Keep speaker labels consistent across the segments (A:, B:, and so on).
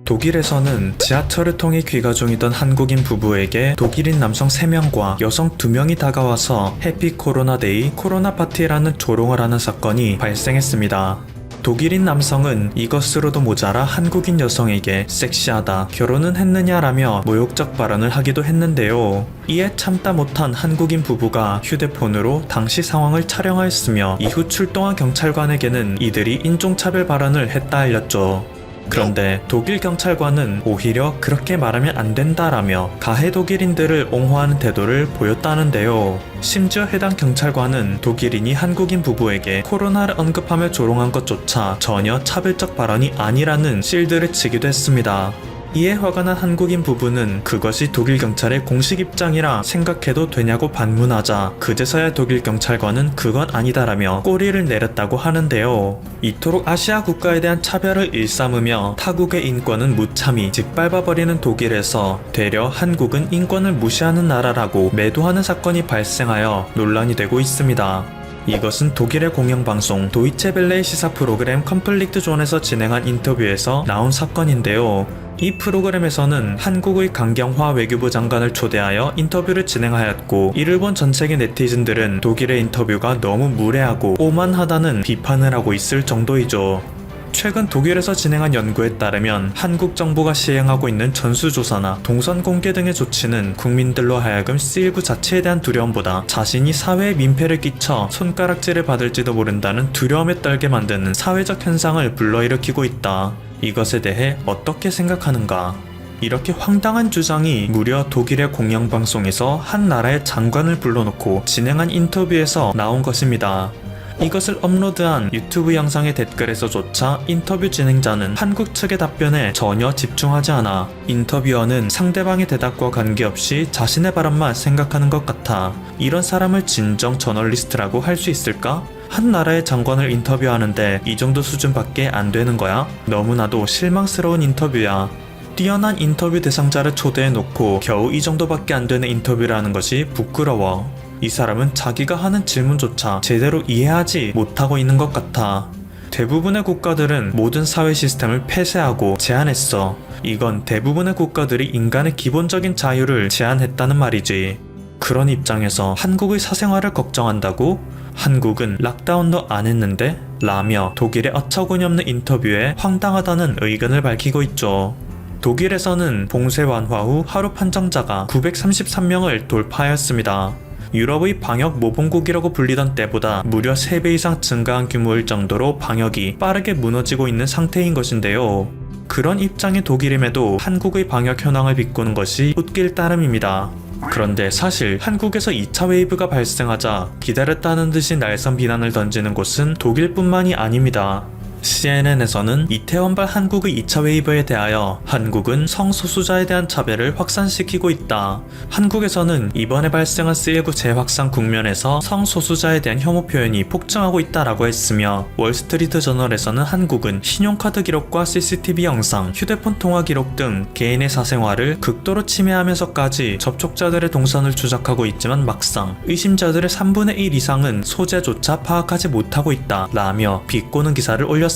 A: 독일에서는 지하철을 통해 귀가 중이던 한국인 부부에게 독일인 남성 3명과 여성 2명이 다가와서 해피 코로나 데이 코로나 파티라는 조롱을 하는 사건이 발생했습니다. 독일인 남성은 이것으로도 모자라 한국인 여성에게 섹시하다, 결혼은 했느냐라며 모욕적 발언을 하기도 했는데요. 이에 참다 못한 한국인 부부가 휴대폰으로 당시 상황을 촬영하였으며 이후 출동한 경찰관에게는 이들이 인종차별 발언을 했다 알렸죠. 그런데 독일 경찰관은 오히려 그렇게 말하면 안 된다라며 가해 독일인들을 옹호하는 태도를 보였다는데요. 심지어 해당 경찰관은 독일인이 한국인 부부에게 코로나를 언급하며 조롱한 것조차 전혀 차별적 발언이 아니라는 실드를 치기도 했습니다. 이에 화가 난 한국인 부부는 그것이 독일 경찰의 공식 입장이라 생각해도 되냐고 반문하자 그제서야 독일 경찰관은 그건 아니다라며 꼬리를 내렸다고 하는데요. 이토록 아시아 국가에 대한 차별을 일삼으며 타국의 인권은 무참히 짓밟아버리는 독일에서 되려 한국은 인권을 무시하는 나라라고 매도하는 사건이 발생하여 논란이 되고 있습니다. 이것은 독일의 공영방송 도이체벨레의 시사 프로그램 컴플릭트 존에서 진행한 인터뷰에서 나온 사건인데요. 이 프로그램에서는 한국의 강경화 외교부 장관을 초대하여 인터뷰를 진행하였고, 이를 본 전 세계 네티즌들은 독일의 인터뷰가 너무 무례하고 오만하다는 비판을 하고 있을 정도이죠. 최근 독일에서 진행한 연구에 따르면 한국 정부가 시행하고 있는 전수조사나 동선 공개 등의 조치는 국민들로 하여금 C19 자체에 대한 두려움보다 자신이 사회에 민폐를 끼쳐 손가락질을 받을지도 모른다는 두려움에 떨게 만드는 사회적 현상을 불러일으키고 있다. 이것에 대해 어떻게 생각하는가? 이렇게 황당한 주장이 무려 독일의 공영방송에서 한 나라의 장관을 불러놓고 진행한 인터뷰에서 나온 것입니다. 이것을 업로드한 유튜브 영상의 댓글에서조차 인터뷰 진행자는 한국 측의 답변에 전혀 집중하지 않아 인터뷰어는 상대방의 대답과 관계없이 자신의 발언만 생각하는 것 같아. 이런 사람을 진정 저널리스트라고 할 수 있을까? 한 나라의 장관을 인터뷰하는데 이 정도 수준밖에 안 되는 거야? 너무나도 실망스러운 인터뷰야. 뛰어난 인터뷰 대상자를 초대해놓고 겨우 이 정도밖에 안 되는 인터뷰를 하는 것이 부끄러워. 이 사람은 자기가 하는 질문조차 제대로 이해하지 못하고 있는 것 같아. 대부분의 국가들은 모든 사회 시스템을 폐쇄하고 제한했어. 이건 대부분의 국가들이 인간의 기본적인 자유를 제한했다는 말이지. 그런 입장에서 한국의 사생활을 걱정한다고? 한국은 락다운도 안 했는데? 라며 독일의 어처구니없는 인터뷰에 황당하다는 의견을 밝히고 있죠. 독일에서는 봉쇄 완화 후 하루 판정자가 933명을 돌파하였습니다. 유럽의 방역 모범국이라고 불리던 때보다 무려 3배 이상 증가한 규모일 정도로 방역이 빠르게 무너지고 있는 상태인 것인데요. 그런 입장의 독일임에도 한국의 방역 현황을 비꼬는 것이 웃길 따름입니다. 그런데 사실 한국에서 2차 웨이브가 발생하자 기다렸다는 듯이 날선 비난을 던지는 곳은 독일뿐만이 아닙니다. CNN에서는 이태원발 한국의 2차 웨이브에 대하여 한국은 성소수자에 대한 차별을 확산시키고 있다. 한국에서는 이번에 발생한 C19 재확산 국면에서 성소수자에 대한 혐오 표현이 폭증하고 있다라고 했으며, 월스트리트 저널에서는 한국은 신용카드 기록과 CCTV 영상, 휴대폰 통화 기록 등 개인의 사생활을 극도로 침해하면서까지 접촉자들의 동선을 추적하고 있지만 막상 의심자들의 3분의 1 이상은 소재조차 파악하지 못하고 있다 라며 비꼬는 기사를 올렸습니다.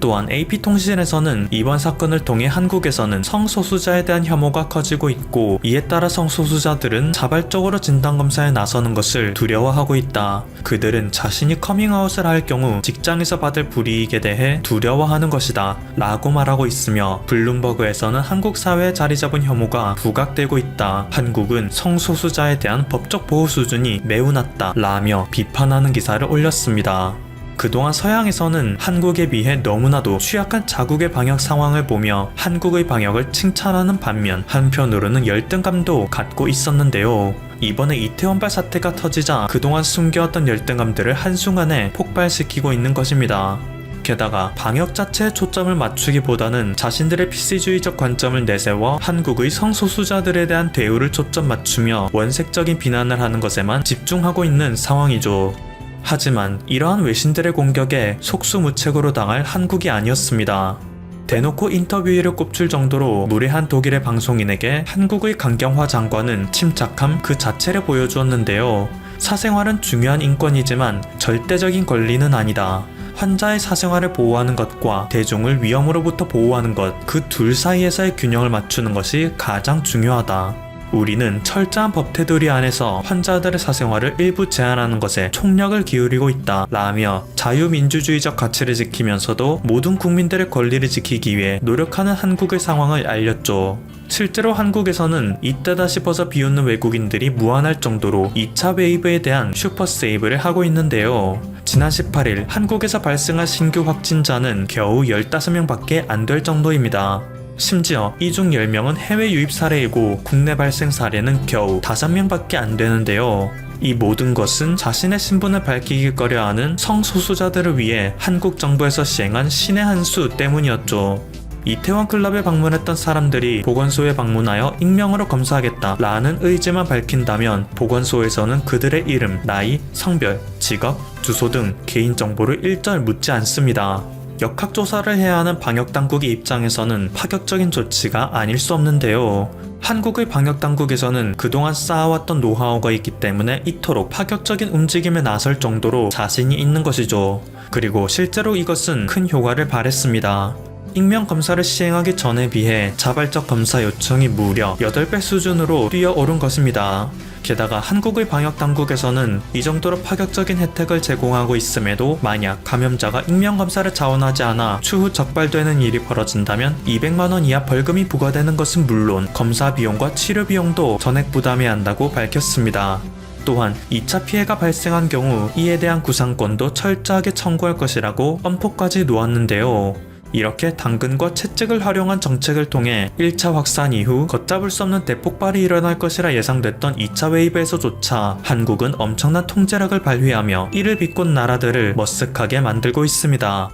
A: 또한 AP통신에서는 이번 사건을 통해 한국에서는 성소수자에 대한 혐오가 커지고 있고, 이에 따라 성소수자들은 자발적으로 진단검사에 나서는 것을 두려워하고 있다. 그들은 자신이 커밍아웃을 할 경우 직장에서 받을 불이익에 대해 두려워하는 것이다 라고 말하고 있으며, 블룸버그에서는 한국 사회에 자리 잡은 혐오가 부각되고 있다. 한국은 성소수자에 대한 법적 보호 수준이 매우 낮다 라며 비판하는 기사를 올렸습니다. 그동안 서양에서는 한국에 비해 너무나도 취약한 자국의 방역 상황을 보며 한국의 방역을 칭찬하는 반면 한편으로는 열등감도 갖고 있었는데요. 이번에 이태원발 사태가 터지자 그동안 숨겨왔던 열등감들을 한순간에 폭발시키고 있는 것입니다. 게다가 방역 자체에 초점을 맞추기보다는 자신들의 PC주의적 관점을 내세워 한국의 성소수자들에 대한 대우를 초점 맞추며 원색적인 비난을 하는 것에만 집중하고 있는 상황이죠. 하지만 이러한 외신들의 공격에 속수무책으로 당할 한국이 아니었습니다. 대놓고 인터뷰를 꼽출 정도로 무례한 독일의 방송인에게 한국의 강경화 장관은 침착함 그 자체를 보여주었는데요. 사생활은 중요한 인권이지만 절대적인 권리는 아니다. 환자의 사생활을 보호하는 것과 대중을 위험으로부터 보호하는 것, 그 둘 사이에서의 균형을 맞추는 것이 가장 중요하다. 우리는 철저한 법 테두리 안에서 환자들의 사생활을 일부 제한하는 것에 총력을 기울이고 있다 라며 자유민주주의적 가치를 지키면서도 모든 국민들의 권리를 지키기 위해 노력하는 한국의 상황을 알렸죠. 실제로 한국에서는 이때다 싶어서 비웃는 외국인들이 무한할 정도로 2차 웨이브에 대한 슈퍼 세이브를 하고 있는데요. 지난 18일 한국에서 발생한 신규 확진자는 겨우 15명밖에 안 될 정도입니다. 심지어 이 중 10명은 해외 유입 사례이고 국내 발생 사례는 겨우 5명밖에 안 되는데요. 이 모든 것은 자신의 신분을 밝히기 꺼려하는 성소수자들을 위해 한국 정부에서 시행한 신의 한 수 때문이었죠. 이태원 클럽에 방문했던 사람들이 보건소에 방문하여 익명으로 검사하겠다 라는 의지만 밝힌다면 보건소에서는 그들의 이름, 나이, 성별, 직업, 주소 등 개인정보를 일절 묻지 않습니다. 역학조사를 해야 하는 방역당국의 입장에서는 파격적인 조치가 아닐 수 없는데요. 한국의 방역당국에서는 그동안 쌓아왔던 노하우가 있기 때문에 이토록 파격적인 움직임에 나설 정도로 자신이 있는 것이죠. 그리고 실제로 이것은 큰 효과를 발했습니다. 익명검사를 시행하기 전에 비해 자발적 검사 요청이 무려 8배 수준으로 뛰어오른 것입니다. 게다가 한국의 방역당국에서는 이 정도로 파격적인 혜택을 제공하고 있음에도 만약 감염자가 익명검사를 자원하지 않아 추후 적발되는 일이 벌어진다면 200만원 이하 벌금이 부과되는 것은 물론 검사 비용과 치료 비용도 전액 부담해야 한다고 밝혔습니다. 또한 2차 피해가 발생한 경우 이에 대한 구상권도 철저하게 청구할 것이라고 엄포까지 놓았는데요. 이렇게 당근과 채찍을 활용한 정책을 통해 1차 확산 이후 걷잡을 수 없는 대폭발이 일어날 것이라 예상됐던 2차 웨이브에서조차 한국은 엄청난 통제력을 발휘하며 이를 비꼰 나라들을 머쓱하게 만들고 있습니다.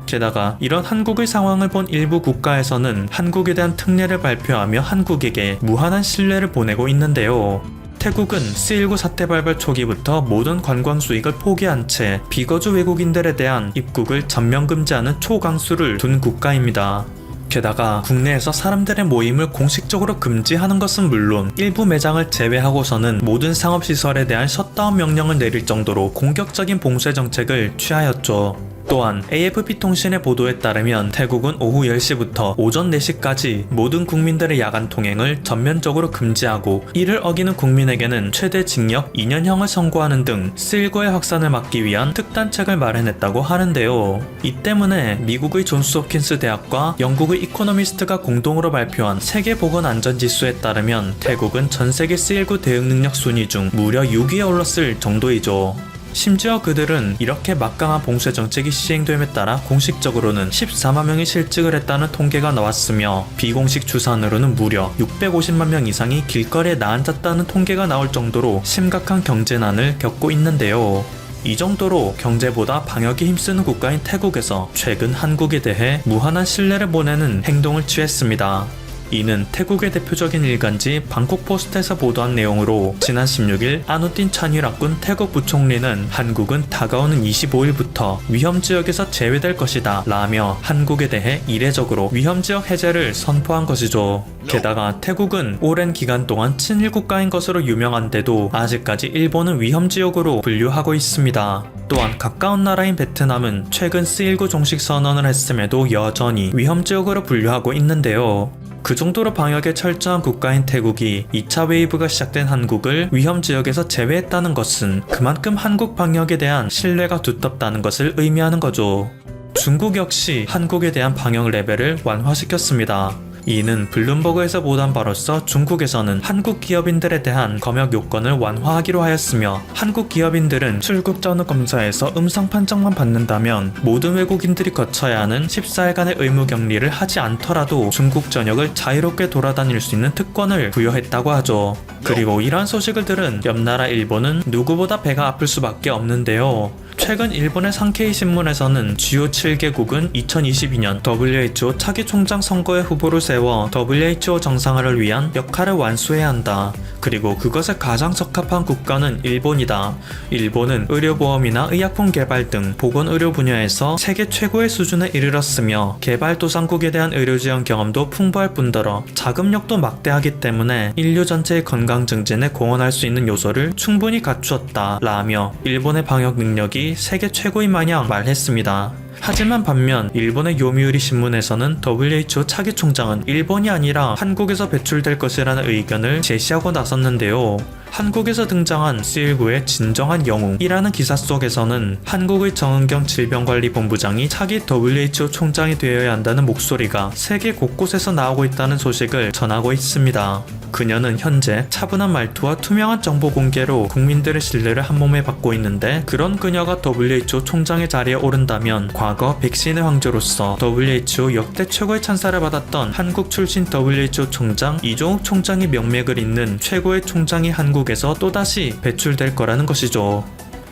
A: 게다가 이런 한국의 상황을 본 일부 국가에서는 한국에 대한 특례를 발표하며 한국에게 무한한 신뢰를 보내고 있는데요. 태국은 C19 사태 발발 초기부터 모든 관광 수익을 포기한 채 비거주 외국인들에 대한 입국을 전면 금지하는 초강수를 둔 국가입니다. 게다가 국내에서 사람들의 모임을 공식적으로 금지하는 것은 물론 일부 매장을 제외하고서는 모든 상업시설에 대한 셧다운 명령을 내릴 정도로 공격적인 봉쇄 정책을 취하였죠. 또한 AFP-통신의 보도에 따르면 태국은 오후 10시부터 오전 4시까지 모든 국민들의 야간 통행을 전면적으로 금지하고 이를 어기는 국민에게는 최대 징역 2년형을 선고하는 등 C19의 확산을 막기 위한 특단책을 마련했다고 하는데요. 이 때문에 미국의 존스 홉킨스 대학과 영국의 이코노미스트가 공동으로 발표한 세계보건안전지수에 따르면 태국은 전세계 C19 대응 능력 순위 중 무려 6위에 올랐을 정도이죠. 심지어 그들은 이렇게 막강한 봉쇄 정책이 시행됨에 따라 공식적으로는 14만 명이 실직을 했다는 통계가 나왔으며 비공식 추산으로는 무려 650만 명 이상이 길거리에 나앉았다는 통계가 나올 정도로 심각한 경제난을 겪고 있는데요. 이 정도로 경제보다 방역에 힘쓰는 국가인 태국에서 최근 한국에 대해 무한한 신뢰를 보내는 행동을 취했습니다. 이는 태국의 대표적인 일간지 방콕포스트에서 보도한 내용으로 지난 16일 아누틴 차뉘락군 태국 부총리는 한국은 다가오는 25일부터 위험지역에서 제외될 것이다 라며 한국에 대해 이례적으로 위험지역 해제를 선포한 것이죠. 게다가 태국은 오랜 기간 동안 친일 국가인 것으로 유명한데도 아직까지 일본은 위험지역으로 분류하고 있습니다. 또한 가까운 나라인 베트남은 최근 C19 종식 선언을 했음에도 여전히 위험지역으로 분류하고 있는데요. 그 정도로 방역에 철저한 국가인 태국이 2차 웨이브가 시작된 한국을 위험지역에서 제외했다는 것은 그만큼 한국 방역에 대한 신뢰가 두텁다는 것을 의미하는 거죠. 중국 역시 한국에 대한 방역 레벨을 완화시켰습니다. 이는 블룸버그에서 보도한 바로서 중국에서는 한국 기업인들에 대한 검역 요건을 완화하기로 하였으며 한국 기업인들은 출국 전후 검사에서 음성 판정만 받는다면 모든 외국인들이 거쳐야 하는 14일간의 의무 격리를 하지 않더라도 중국 전역을 자유롭게 돌아다닐 수 있는 특권을 부여했다고 하죠. 그리고 이러한 소식을 들은 옆나라 일본은 누구보다 배가 아플 수밖에 없는데요. 최근 일본의 산케이 신문에서는 주요 7개국은 2022년 WHO 차기 총장 선거에 후보를 세워 WHO 정상화를 위한 역할을 완수해야 한다. 그리고 그것에 가장 적합한 국가는 일본이다. 일본은 의료보험이나 의약품 개발 등 보건의료 분야에서 세계 최고의 수준에 이르렀으며 개발도상국에 대한 의료지원 경험도 풍부할 뿐더러 자금력도 막대하기 때문에 인류 전체의 건강 증진에 공헌할 수 있는 요소를 충분히 갖추었다 라며 일본의 방역 능력이 것이 세계 최고인 마냥 말했습니다. 하지만 반면 일본의 요미우리 신문에서는 WHO 차기 총장은 일본이 아니라 한국에서 배출될 것이라는 의견을 제시하고 나섰는데요. 한국에서 등장한 C19의 진정한 영웅이라는 기사 속에서는 한국의 정은경 질병관리본부장이 차기 WHO 총장이 되어야 한다는 목소리가 세계 곳곳에서 나오고 있다는 소식을 전하고 있습니다. 그녀는 현재 차분한 말투와 투명한 정보 공개로 국민들의 신뢰를 한몸에 받고 있는데, 그런 그녀가 WHO 총장의 자리에 오른다면 과거 백신의 황제로서 WHO 역대 최고의 찬사를 받았던 한국 출신 WHO 총장 이종욱 총장의 명맥을 잇는 최고의 총장이 한국에서 또다시 배출될 거라는 것이죠.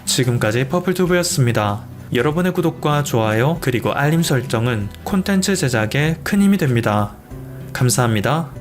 A: 지금까지 퍼플튜브였습니다. 여러분의 구독과 좋아요 그리고 알림 설정은 콘텐츠 제작에 큰 힘이 됩니다. 감사합니다.